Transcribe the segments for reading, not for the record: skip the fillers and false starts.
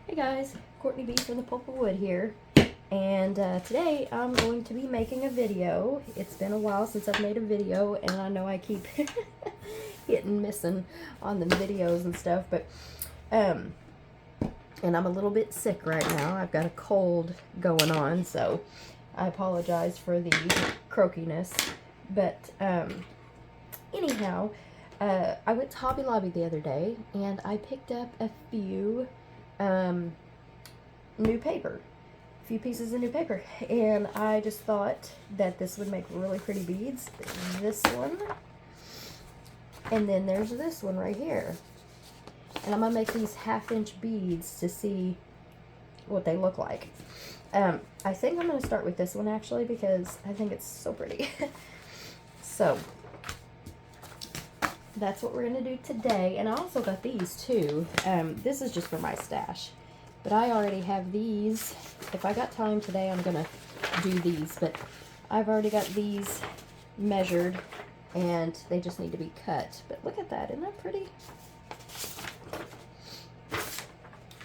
Hey guys, Courtney B from the Pulp of Wood here, and today I'm going to be making a video. It's been a while since I've made a video, and I know I keep hitting missing on the videos and stuff, but and I'm a little bit sick right now. I've got a cold going on, so I apologize for the croakiness, but anyhow, I went to Hobby Lobby the other day, and I picked up a few new paper, a few pieces of new paper, and I just thought that this would make really pretty beads. This one, and then there's this one right here, and I'm gonna make these 1/2-inch beads to see what they look like. I think I'm gonna start with this one actually because I think it's so pretty. So that's what we're gonna do today. And I also got these too. This is just for my stash, but I already have these. If I got time today, I'm gonna do these, but I've already got these measured and they just need to be cut. But look at that, isn't that pretty?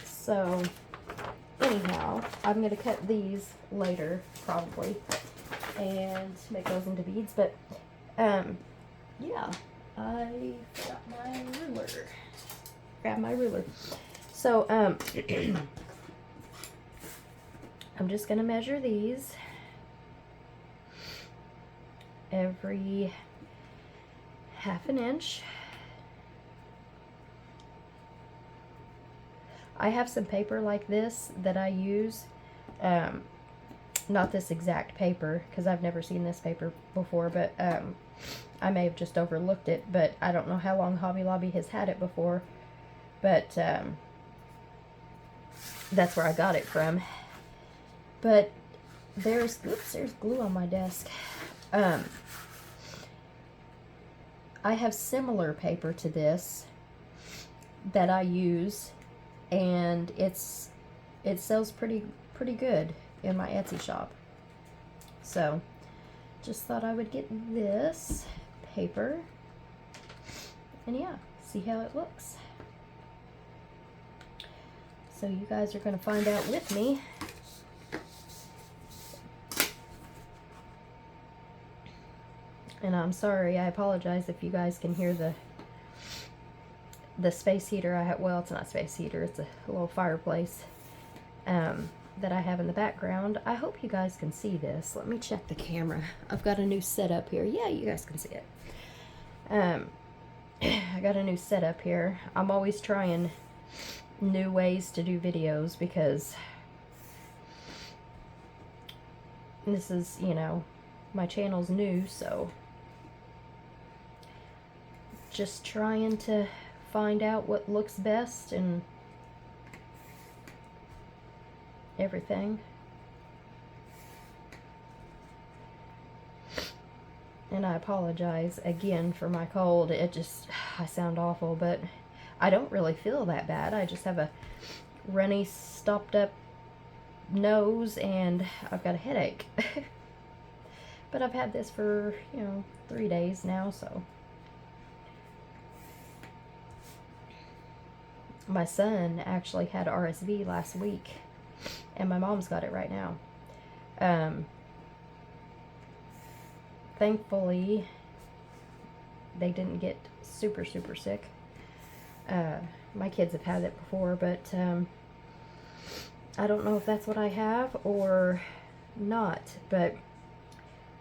So anyhow, I'm gonna cut these later probably and make those into beads, but yeah, I forgot my ruler. Grab my ruler. So I'm just gonna measure these every 1/2 inch. I have some paper like this that I use, not this exact paper because I've never seen this paper before, but I may have just overlooked it, but I don't know how long Hobby Lobby has had it before, but that's where I got it from. But there's glue on my desk. I have similar paper to this that I use, and it sells pretty good in my Etsy shop. So just thought I would get this paper and yeah, see how it looks. So you guys are going to find out with me. And I'm sorry, I apologize if you guys can hear the space heater I have. Well, it's not a space heater, it's a little fireplace that I have in the background. I hope you guys can see this. Let me check the camera. I've got a new setup here. Yeah, you guys can see it. I got a new setup here. I'm always trying new ways to do videos because this is, you know, my channel's new, so just trying to find out what looks best and everything. And I apologize again for my cold. I sound awful, but I don't really feel that bad. I just have a runny, stopped up nose and I've got a headache. But I've had this for, 3 days now, so. My son actually had RSV last week, and my mom's got it right now. Thankfully, they didn't get super sick. My kids have had it before, but I don't know if that's what I have or not. But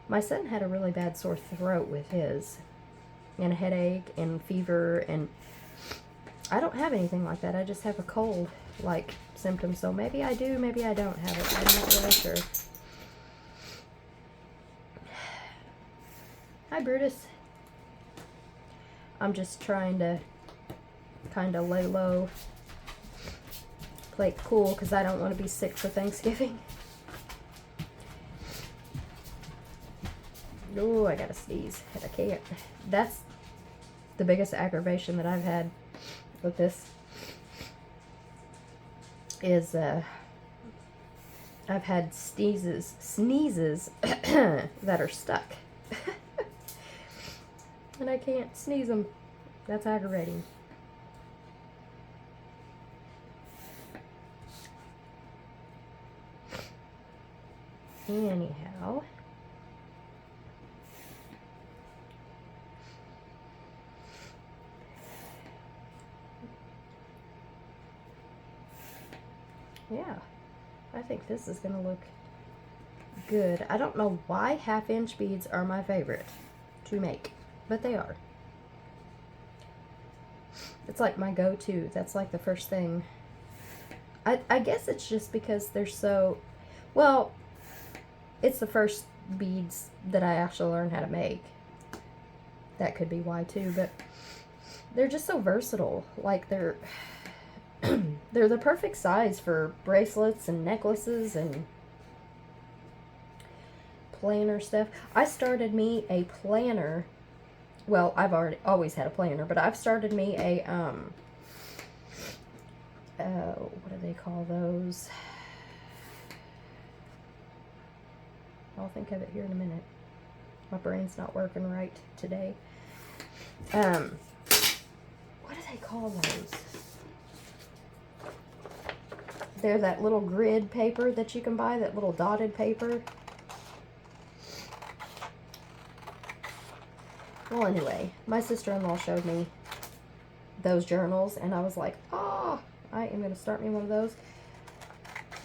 my son had a really bad sore throat with his, and a headache and fever, and I don't have anything like that. I just have a cold-like symptom. So maybe I do, maybe I don't have it. I'm not really sure. Hi, Brutus. I'm just trying to kind of lay low, play it cool, because I don't want to be sick for Thanksgiving. Oh, I gotta sneeze. I can't. That's the biggest aggravation that I've had with this is I've had sneezes that are stuck. And I can't sneeze them. That's aggravating. Anyhow, yeah, I think this is going to look good. I don't know why 1/2 inch beads are my favorite to make, but they are. It's like my go-to. That's like the first thing. I guess it's just because they're so, well, it's the first beads that I actually learned how to make. That could be why too, but they're just so versatile. Like they're they're the perfect size for bracelets and necklaces and planner stuff. I started me a planner. Well, I've always had a planner, but I've started me a what do they call those? I'll think of it here in a minute. My brain's not working right today. What do they call those? They're that little grid paper that you can buy, that little dotted paper. Well, anyway, my sister-in-law showed me those journals, and I was like, oh, I am going to start me one of those.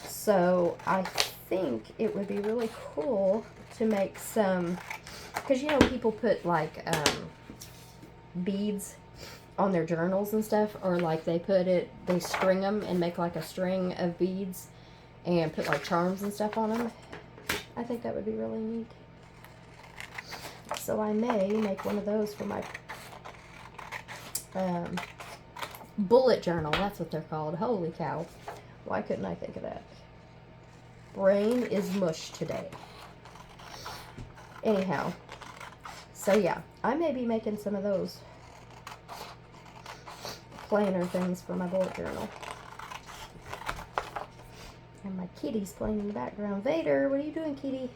So I think it would be really cool to make some, because you know people put like beads on their journals and stuff, or like they string them and make like a string of beads and put like charms and stuff on them. I think that would be really neat. So I may make one of those for my bullet journal. That's what they're called. Holy cow. Why couldn't I think of that? Brain is mush today. Anyhow. So yeah, I may be making some of those planner things for my bullet journal. And my kitty's playing in the background. Vader, what are you doing, kitty?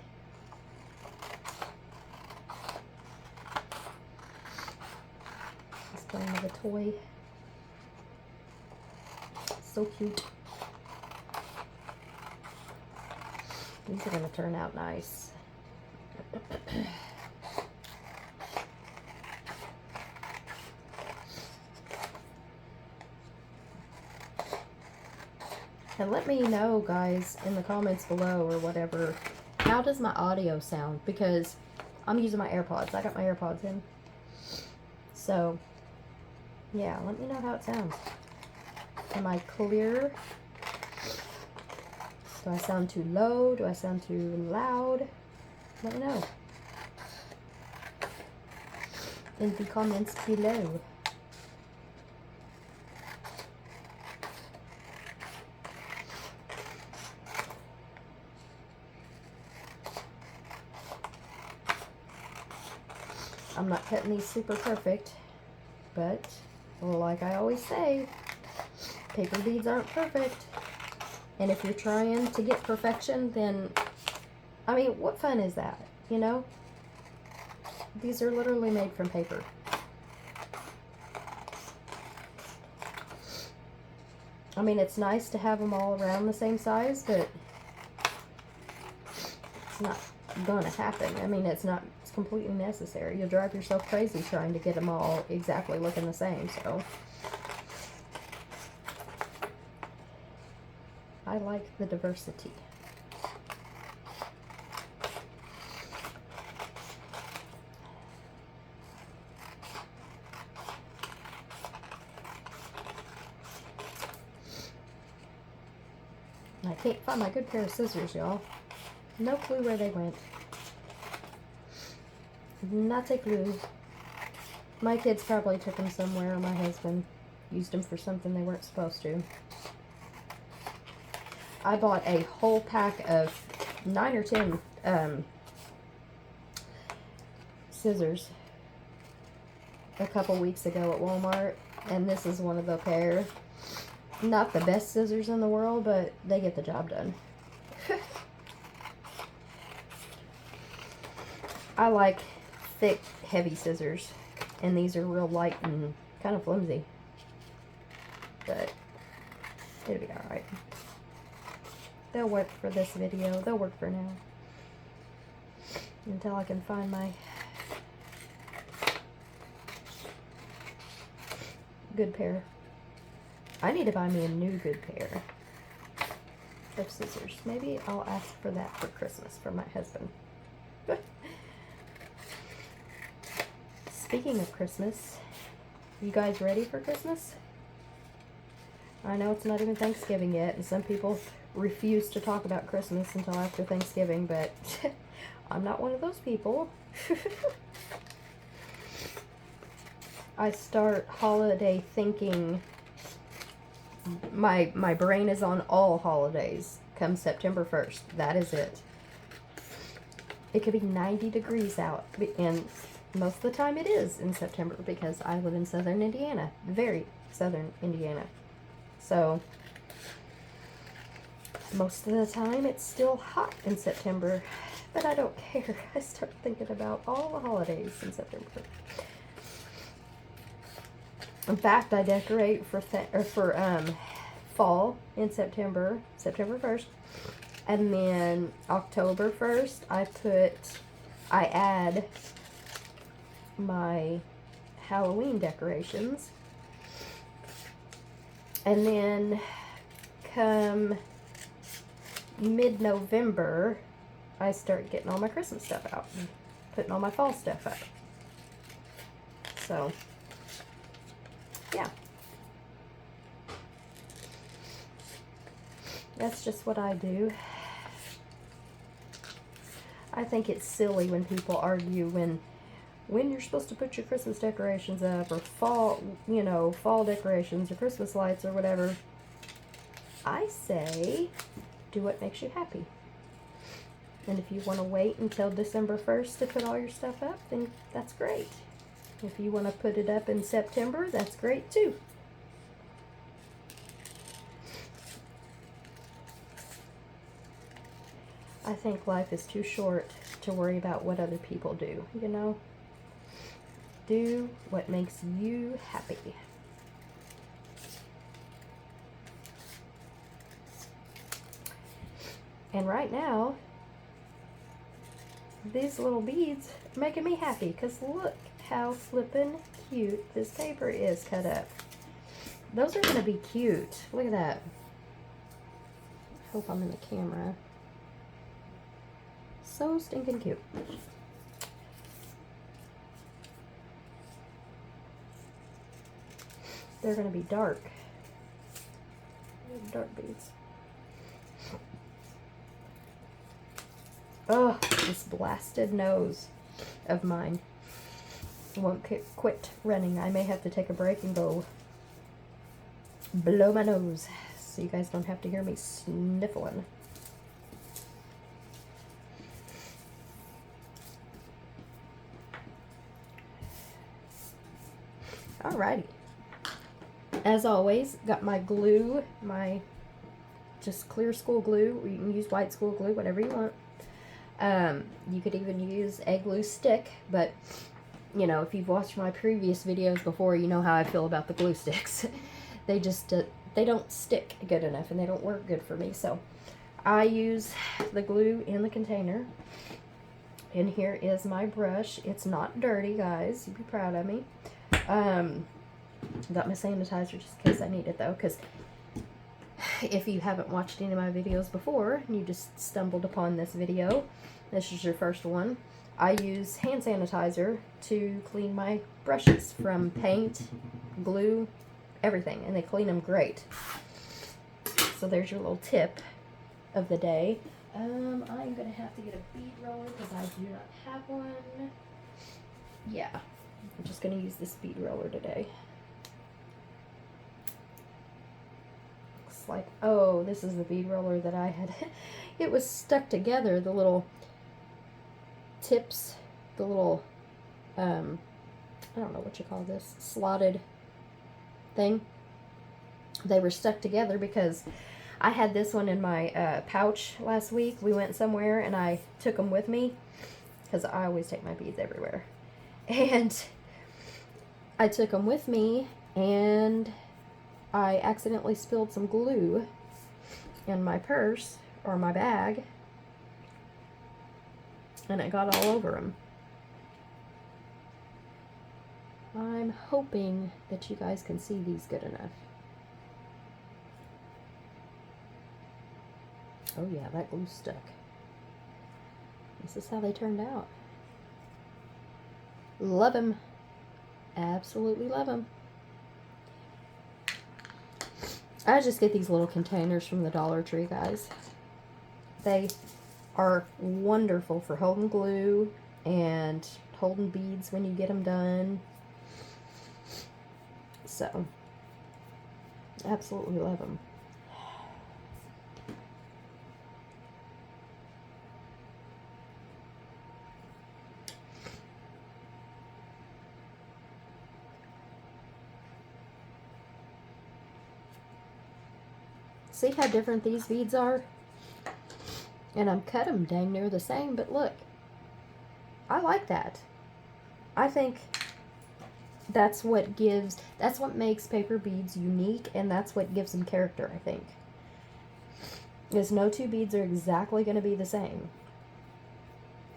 He's playing with a toy. So cute. These are going to turn out nice. And let me know, guys, in the comments below or whatever, how does my audio sound? Because I'm using my AirPods. I got my AirPods in. So, yeah, let me know how it sounds. Am I clear? Do I sound too low? Do I sound too loud? Let me know in the comments below. I'm not cutting these super perfect, but like I always say, paper beads aren't perfect. And if you're trying to get perfection, then, I mean, what fun is that, you know? These are literally made from paper. I mean, it's nice to have them all around the same size, but it's not going to happen. I mean, it's completely necessary. You'll drive yourself crazy trying to get them all exactly looking the same, so. I like the diversity. I can't find my good pair of scissors, y'all. No clue where they went. Not a clue. My kids probably took them somewhere, or my husband used them for something they weren't supposed to. I bought a whole pack of 9 or 10 scissors a couple weeks ago at Walmart, and this is one of the pair. Not the best scissors in the world, but they get the job done. I like thick, heavy scissors, and these are real light and kind of flimsy, but it'll be alright. They'll work for this video. They'll work for now. until I can find my good pair. I need to buy me a new good pair of scissors. Maybe I'll ask for that for Christmas from my husband. Speaking of Christmas, you guys ready for Christmas? I know it's not even Thanksgiving yet, and some people refuse to talk about Christmas until after Thanksgiving, but I'm not one of those people. I start holiday thinking, my brain is on all holidays come September 1st. That is it. It could be 90 degrees out, and most of the time it is in September because I live in southern Indiana, very southern Indiana. So most of the time it's still hot in September, but I don't care. I start thinking about all the holidays in September. In fact, I decorate for fall in September 1st, and then October 1st I add my Halloween decorations, and then come mid-November I start getting all my Christmas stuff out, putting all my fall stuff up. So yeah, that's just what I do. I think it's silly when people argue when you're supposed to put your Christmas decorations up, or fall, you know, fall decorations or Christmas lights or whatever. I say, do what makes you happy. And if you want to wait until December 1st to put all your stuff up, then that's great. If you want to put it up in September, that's great too. I think life is too short to worry about what other people do, you know? Do what makes you happy. And right now, these little beads are making me happy, because look how flippin' cute this paper is cut up. Those are going to be cute. Look at that. I hope I'm in the camera. So stinking cute. They're going to be dark. Dark beads. Oh, this blasted nose of mine won't quit running. I may have to take a break and go blow my nose so you guys don't have to hear me sniffling. Alrighty. As always, got my glue, my just clear school glue, or you can use white school glue, whatever you want. You could even use a glue stick, but you know, if you've watched my previous videos before, you know how I feel about the glue sticks. They just they don't stick good enough, and they don't work good for me. So I use the glue in the container. And here is my brush. It's not dirty, guys. You'd be proud of me. Got my sanitizer just in case I need it, though, because if you haven't watched any of my videos before and you just stumbled upon this video, this is your first one, I use hand sanitizer to clean my brushes from paint, glue, everything, and they clean them great. So there's your little tip of the day. I'm going to have to get a bead roller because I do not have one. Yeah, I'm just going to use this bead roller today. Looks like, oh, this is the bead roller that I had. It was stuck together, the little tips, the little, I don't know what you call this, slotted thing. They were stuck together because I had this one in my pouch last week. We went somewhere and I took them with me because I always take my beads everywhere. And I took them with me and I accidentally spilled some glue in my purse or my bag. and it got all over them. I'm hoping that you guys can see these good enough. Oh yeah, that glue stuck. This is how they turned out. Love them. Absolutely love them. I just get these little containers from the Dollar Tree, guys. They are wonderful for holding glue and holding beads when you get them done. So, absolutely love them. See how different these beads are? And I'm cut them dang near the same, but look, I like that. I think that's what makes paper beads unique, and that's what gives them character, I think. Is no two beads are exactly going to be the same.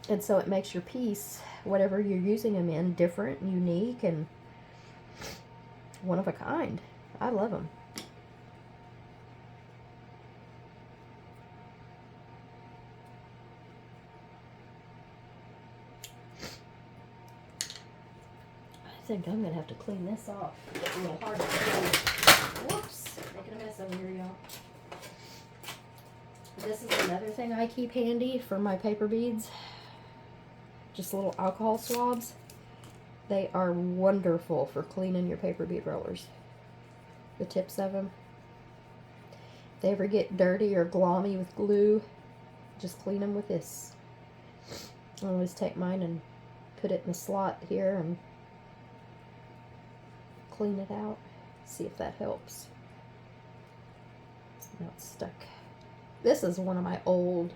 And so it makes your piece, whatever you're using them in, different, unique, and one of a kind. I love them. I think I'm gonna have to clean this off. It's a little hard to clean. Whoops, making a mess over here, y'all. This is another thing I keep handy for my paper beads. Just little alcohol swabs. They are wonderful for cleaning your paper bead rollers. The tips of them. If they ever get dirty or glommy with glue, just clean them with this. I always take mine and put it in the slot here and clean it out. See if that helps. Now it's stuck. This is one of my old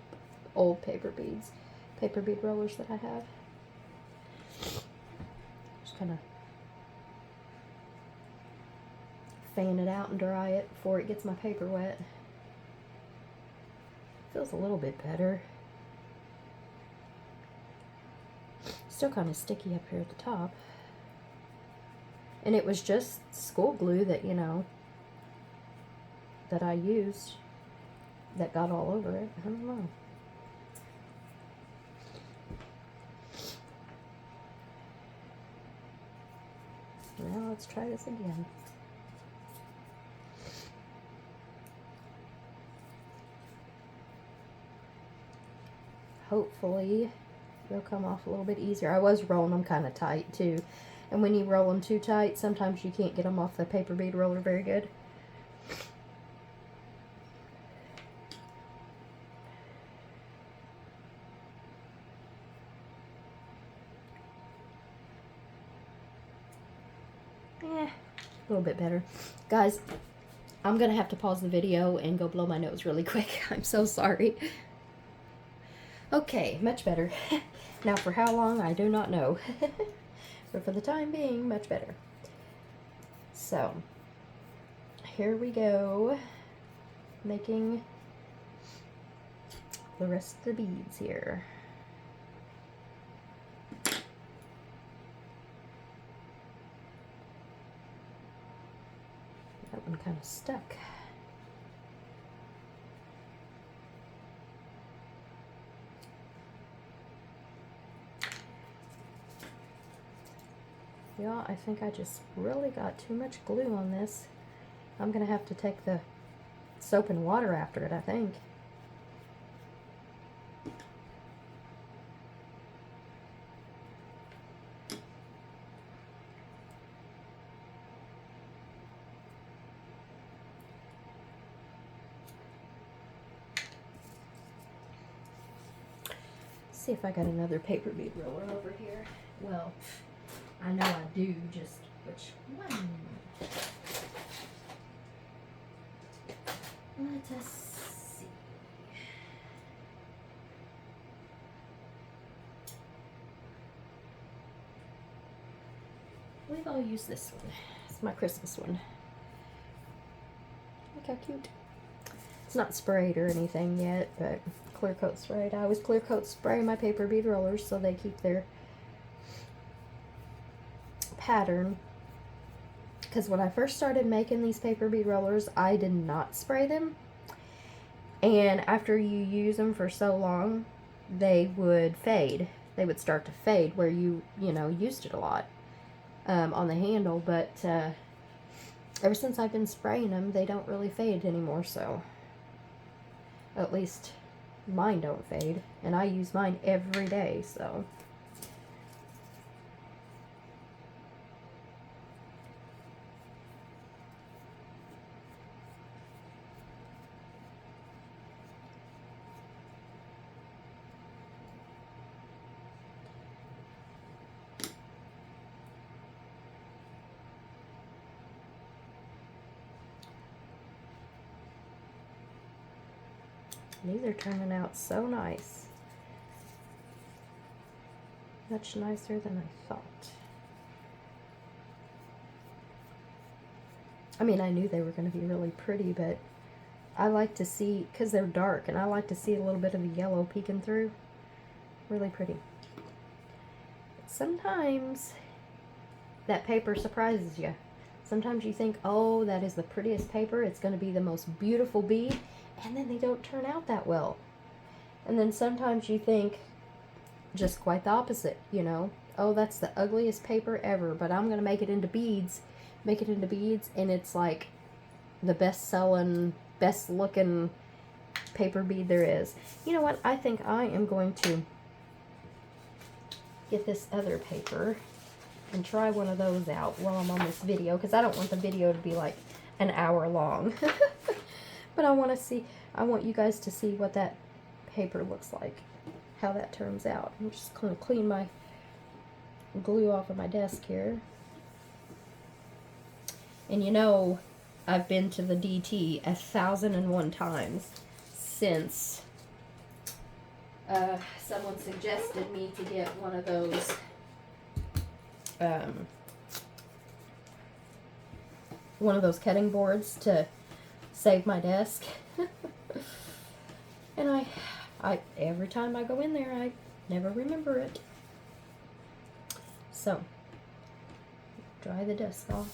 paper bead rollers that I have. Just kind of fan it out and dry it before it gets my paper wet. Feels a little bit better. Still kind of sticky up here at the top. And it was just school glue that, you know, that I used that got all over it. I don't know. Now let's try this again. Hopefully they'll come off a little bit easier. I was rolling them kind of tight too. And when you roll them too tight, sometimes you can't get them off the paper bead roller very good. A little bit better. Guys, I'm going to have to pause the video and go blow my nose really quick. I'm so sorry. Okay, much better. Now for how long, I do not know. But for the time being, much better. So, here we go, making the rest of the beads here. That one kind of stuck. Yeah, I think I just really got too much glue on this. I'm going to have to take the soap and water after it, I think. See if I got another paper bead roller over here. Well, I know I do, just which one? Let us see. I believe I'll use this one. It's my Christmas one. Look how cute. It's not sprayed or anything yet, but clear coat sprayed. I always clear coat spray my paper bead rollers so they keep their pattern. Because when I first started making these paper bead rollers, I did not spray them. And after you use them for so long, they would fade. They would start to fade where you used it a lot on the handle. But ever since I've been spraying them, they don't really fade anymore. So at least mine don't fade. And I use mine every day, so. These are turning out so nice. Much nicer than I thought. I mean, I knew they were going to be really pretty, but I like to see, because they're dark, and I like to see a little bit of the yellow peeking through. Really pretty. But sometimes that paper surprises you. Sometimes you think, oh, that is the prettiest paper. It's going to be the most beautiful bead. And then they don't turn out that well. And then sometimes you think just quite the opposite, you know. Oh, that's the ugliest paper ever, but I'm going to make it into beads. Make it into beads, and it's like the best-selling, best-looking paper bead there is. You know what? I think I am going to get this other paper and try one of those out while I'm on this video, because I don't want the video to be like an hour long. But I want you guys to see what that paper looks like, how that turns out. I'm just going to clean my glue off of my desk here. And you know, I've been to the DT 1,001 times since someone suggested me to get one of those cutting boards to save my desk. And I every time I go in there, I never remember it. So, dry the desk off.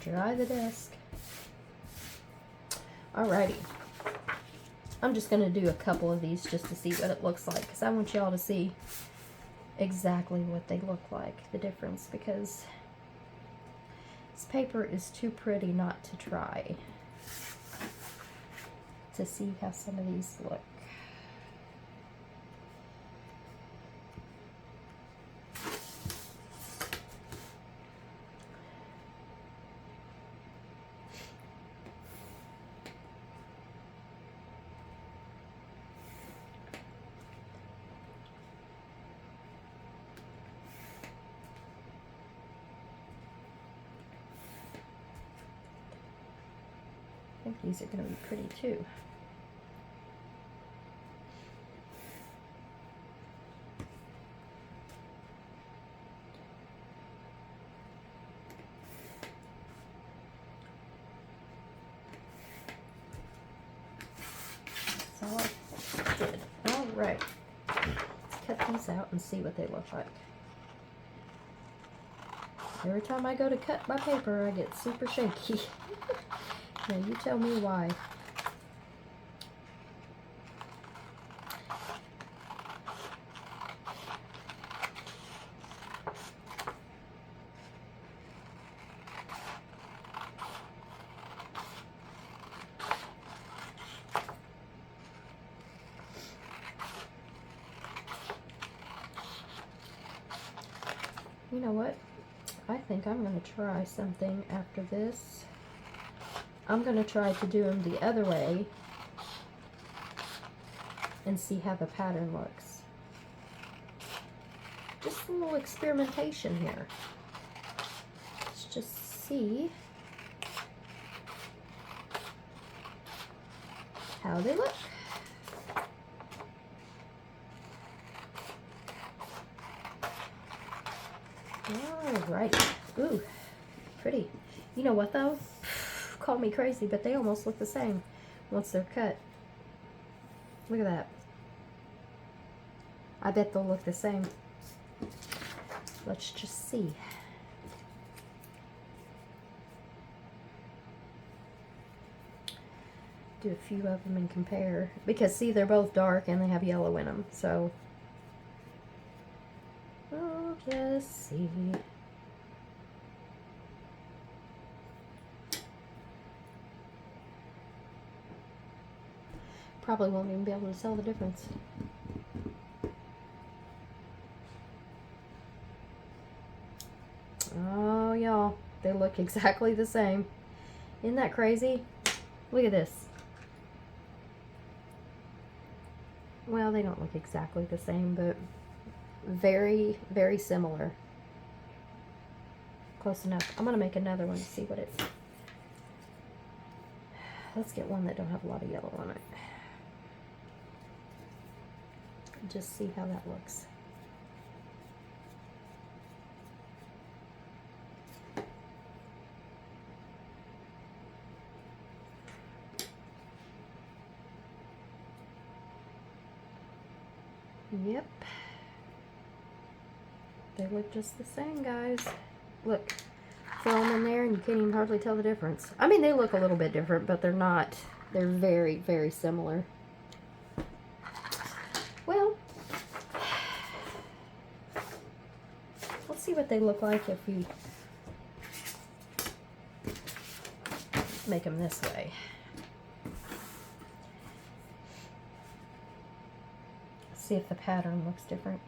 Dry the desk. Alrighty. I'm just going to do a couple of these just to see what it looks like, because I want y'all to see exactly what they look like, the difference, because this paper is too pretty not to try. To see how some of these look. I think these are going to be pretty too. That's all I did. Alright. Let's cut these out and see what they look like. Every time I go to cut my paper, I get super shaky. Now you tell me why. You know what? I think I'm going to try something after this. I'm going to try to do them the other way and see how the pattern looks. Just a little experimentation here. Let's just see how they look. Alright. Ooh, pretty. You know what though? Call me crazy, but they almost look the same once they're cut. Look at that. I bet they'll look the same. Let's just see. Do a few of them and compare. Because see, they're both dark and they have yellow in them. So, we'll just see. Probably won't even be able to tell the difference. Oh, y'all, they look exactly the same. Isn't that crazy? Look at this. Well, they don't look exactly the same, but very, very similar. Close enough. I'm going to make another one to see what it's... Let's get one that don't have a lot of yellow on it. Just see how that looks. Yep. They look just the same, guys. Look, throw them in there and you can't even hardly tell the difference. I mean, they look a little bit different, but they're not. They're very, very similar. Well, let's see what they look like if we make them this way. See if the pattern looks different.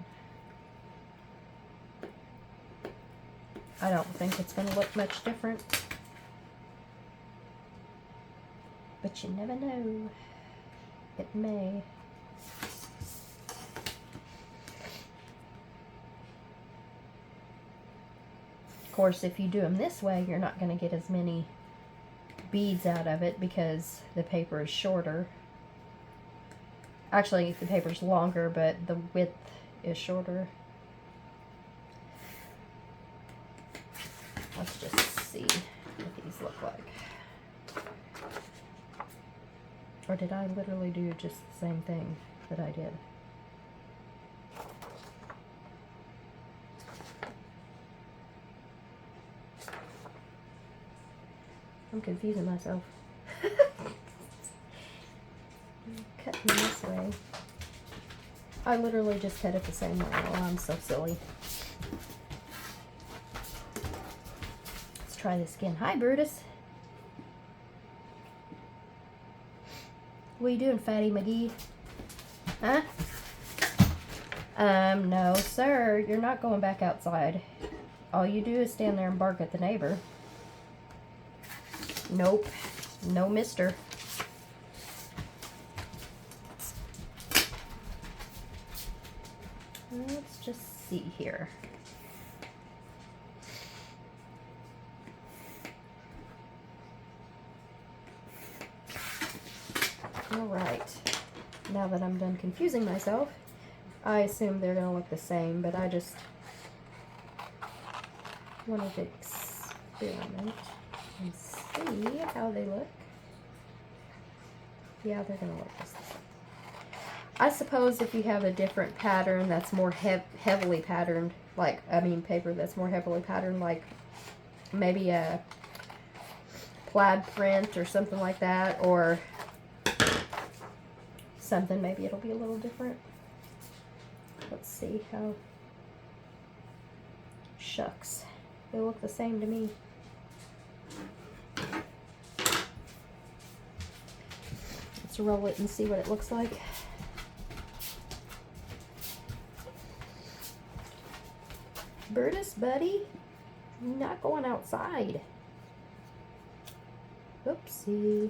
I don't think it's going to look much different. But you never know. It may. Of course, if you do them this way, you're not going to get as many beads out of it because the paper is shorter. Actually, the paper's longer, but the width is shorter. Let's just see what these look like. Or did I literally do just the same thing that I did? I'm confusing myself. Cutting this way. I literally just cut it the same way. Oh, I'm so silly. Let's try this again. Hi, Brutus. What are you doing, Fatty McGee? Huh? No, sir. You're not going back outside. All you do is stand there and bark at the neighbor. Nope. No, mister. Let's just see here. All right. Now that I'm done confusing myself, I assume they're going to look the same, but I just wanted to experiment and see how they look. Yeah, they're going to look just the same. I suppose if you have a different pattern that's more heavily patterned, like, I mean paper that's more heavily patterned, like maybe a plaid print or something like that, or something, maybe it'll be a little different. Let's see how, shucks, they look the same to me. Let's roll it and see what it looks like. Brutus, buddy, you're not going outside. Oopsie.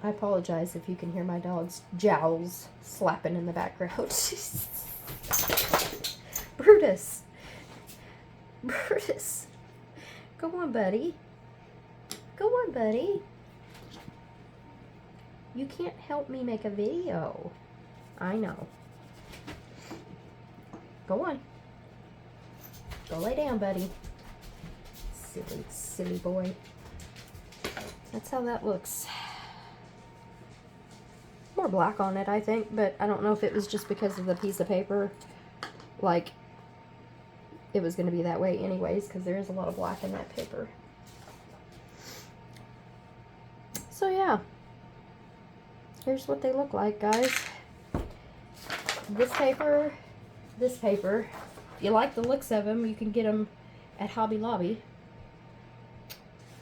I apologize if you can hear my dog's jowls slapping in the background. Brutus. Brutus. Go on, buddy. Go on, buddy. You can't help me make a video. I know. Go on. Go lay down, buddy. Silly, silly boy. That's how that looks. more black on it, I think, but I don't know if it was just because of the piece of paper. Like, it was going to be that way anyways, because there is a lot of black in that paper. So yeah, here's what they look like, guys. This paper, if you like the looks of them, you can get them at Hobby Lobby.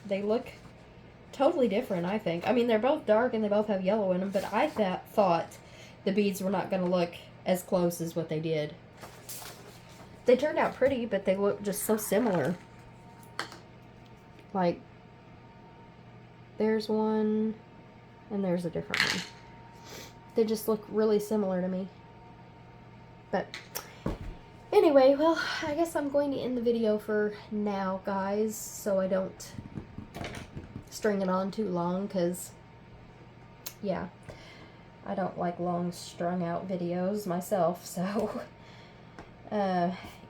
They look totally different, I think. I mean, they're both dark and they both have yellow in them, but I thought the beads were not going to look as close as what they did. They turned out pretty, but they look just so similar. Like, there's one, and there's a different one. They just look really similar to me. But anyway, well, I guess I'm going to end the video for now, guys, so I don't string it on too long, because, yeah, I don't like long strung out videos myself, so,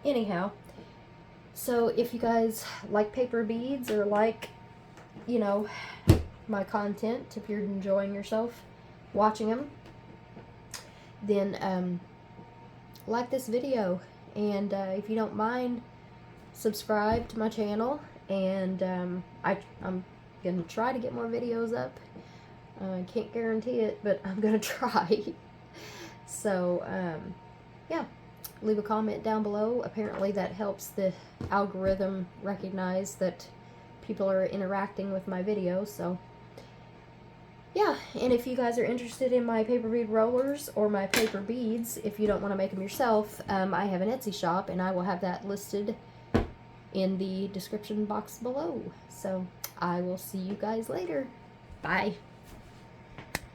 anyhow, so if you guys like paper beads or like, you know, my content, if you're enjoying yourself watching them, then, like this video, and, if you don't mind, subscribe to my channel, and, I'm gonna try to get more videos up. I can't guarantee it, but I'm gonna try. So, yeah, leave a comment down below. Apparently that helps the algorithm recognize that people are interacting with my videos, so yeah. And if you guys are interested in my paper bead rollers or my paper beads, if you don't want to make them yourself, I have an Etsy shop, and I will have that listed in the description box below. So I will see you guys later. Bye.